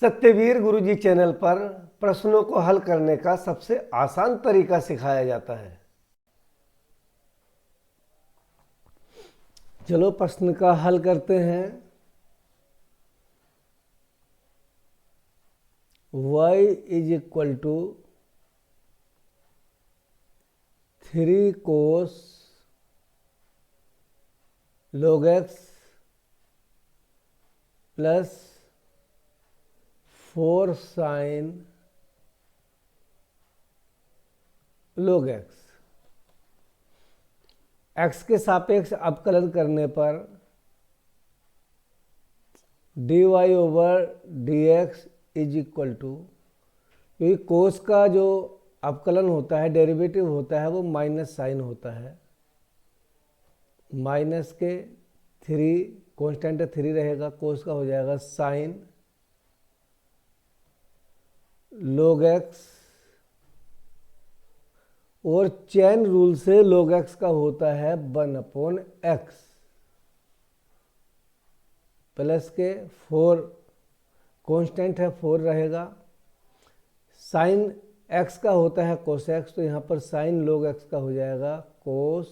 सत्यवीर गुरुजी channel पर प्रश्नों को हल करने का सबसे आसान तरीका सिखाया जाता है। चलो प्रश्न का हल करते हैं। y is equal to 3 cos log x plus 4 sin log x। x के सापेक्ष अवकलन करने पर dy over dx is equal to, क्योंकि कोस का जो अवकलन होता है, डेरिवेटिव होता है, वो माइनस साइन होता है। माइनस के 3 कॉन्स्टेंट 3 रहेगा, कोस का हो जाएगा साइन log x, और चेन रूल से log x का होता है 1/x प्लस के 4 कॉन्स्टेंट है, 4 रहेगा। साइन x का होता है कोस x, तो यहाँ पर साइन log x का हो जाएगा कोस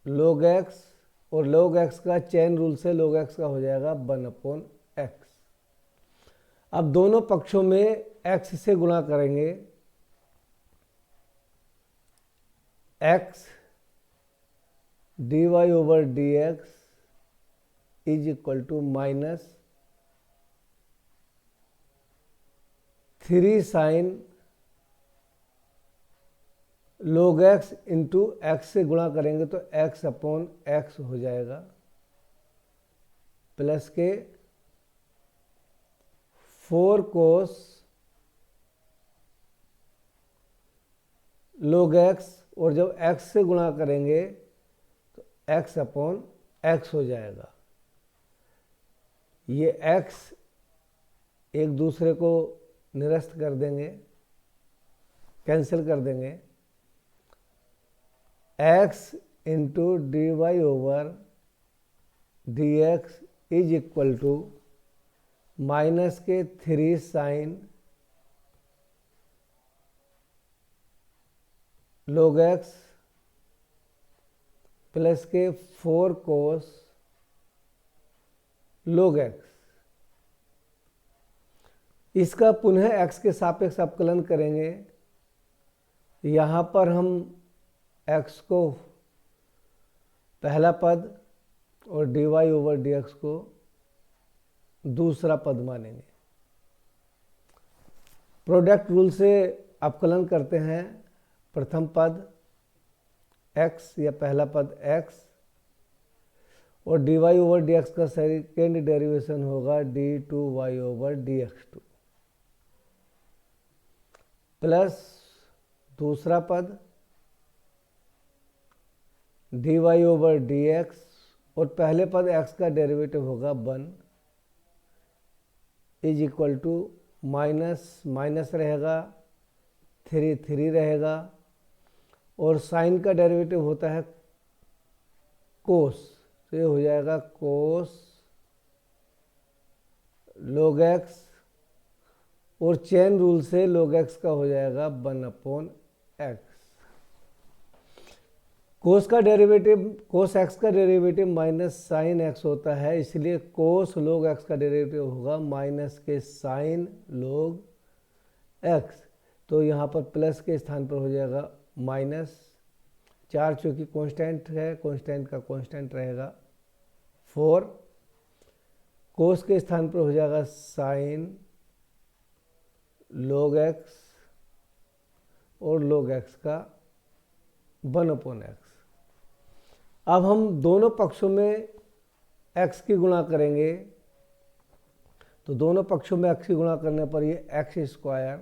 log x, और log x का चेन रूल से log x का हो जाएगा 1/x। अब दोनों पक्षों में x से गुणा करेंगे। x dy over dx is equal to minus 3 sine log x into x से गुणा करेंगे तो x अपॉन x हो जाएगा, प्लस के 4 कोस log x, और जब x से गुणा करेंगे तो x अपॉन x हो जाएगा। ये x एक दूसरे को निरस्त कर देंगे, कैंसिल कर देंगे। x into d y over d x is equal to minus के 3 साइन log x प्लस के 4 कोस log x। इसका पुनः x के सापेक्ष अवकलन करेंगे। यहाँ पर हम x को पहला पद और dy ओवर dx को दूसरा पद मानेंगे। प्रोडक्ट रूल से अवकलन करते हैं। प्रथम पद x या पहला पद x, और dy ओवर dx का सेकेंड डेरिवेशन होगा d2y ओवर dx2, प्लस दूसरा पद dy ओवर dx, और पहले पद x का डेरिवेटिव होगा 1 is equal to minus minus रहेगा, 3 रहेगा, और साइन का डेरिवेटिव होता है कोस, तो ये हो जाएगा कोस log x, और चेन रूल से log x का हो जाएगा 1/x। कोस का डेरिवेटिव, कोस x का डेरिवेटिव माइनस साइन x होता है, इसलिए कोस log x का डेरिवेटिव होगा माइनस के साइन log x। तो यहाँ पर प्लस के स्थान पर हो जाएगा माइनस, 4 चूँकि कांस्टेंट है, कांस्टेंट का कांस्टेंट रहेगा 4, कोस के स्थान पर हो जाएगा साइन log x, और log x का 1/x। अब हम दोनों पक्षों में x की गुणा करेंगे, तो दोनों पक्षों में x की गुणा करने पर ये x square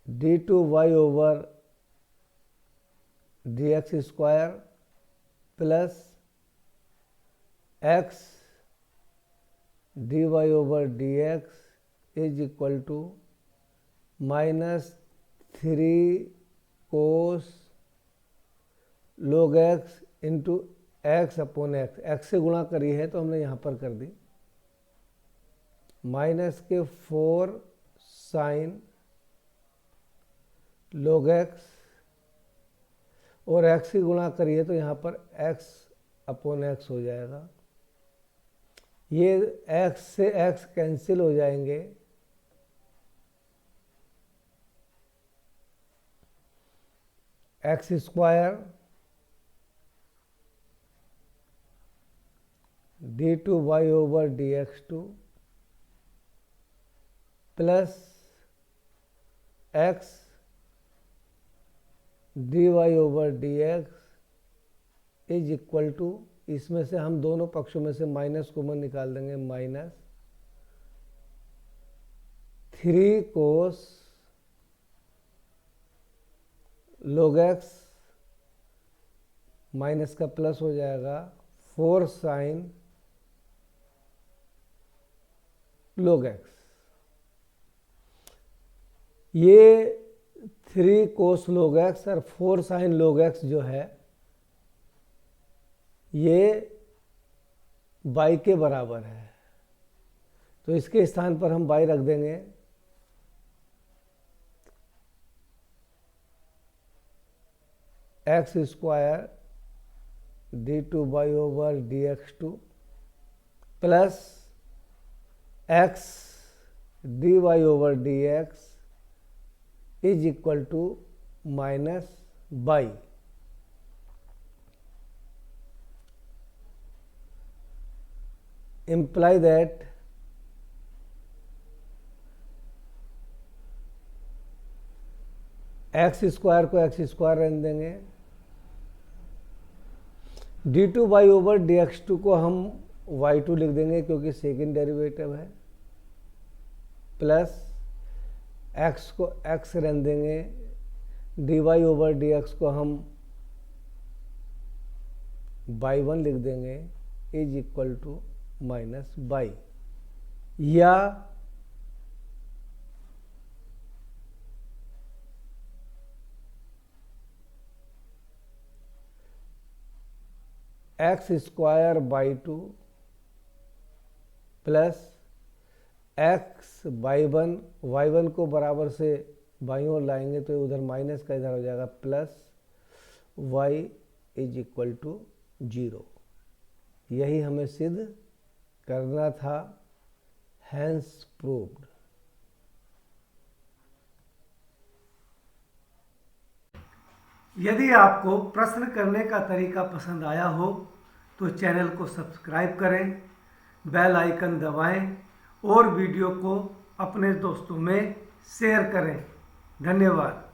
d2y over dx square plus x dy over dx is equal to minus 3 cos log x into x upon x, x से गुणा करी है तो हमने यहाँ पर कर दी, माइनस के 4 साइन log x, और x की गुणा करिए तो यहाँ पर x अपॉन एक्स हो जाएगा। ये x से x कैंसिल हो जाएंगे, x square d2y over dx2 plus x dy over dx is equal to, इसमें से हम दोनों पक्षों में से माइनस कॉमन निकाल देंगे, minus 3 cos log x, minus का प्लस हो जाएगा 4 साइन log x। ये 3 कोस log x और 4 साइन log x जो है ये y के बराबर है, तो इसके स्थान पर हम y रख देंगे, x square d2y over dx2 plus x dy over dx is equal to minus y. Imply that x square को एक्स स्क्वायर रहने देंगे, d2y ओवर dx2 को हम y2 लिख देंगे क्योंकि सेकेंड डेरिवेटिव है, प्लस x को x रहने देंगे, dy ओवर dx को हम y1 लिख देंगे, is equal to minus by. या x square by 2 plus x y1 को बराबर से बाईं ओर लाएंगे तो उधर माइनस का इधर हो जाएगा, plus y is equal to 0। यही हमें सिद्ध करना था, हैंस प्रूव्ड। यदि आपको प्रश्न करने का तरीका पसंद आया हो तो चैनल को सब्सक्राइब करें, बेल आइकन दबाएं और वीडियो को अपने दोस्तों में शेयर करें। धन्यवाद।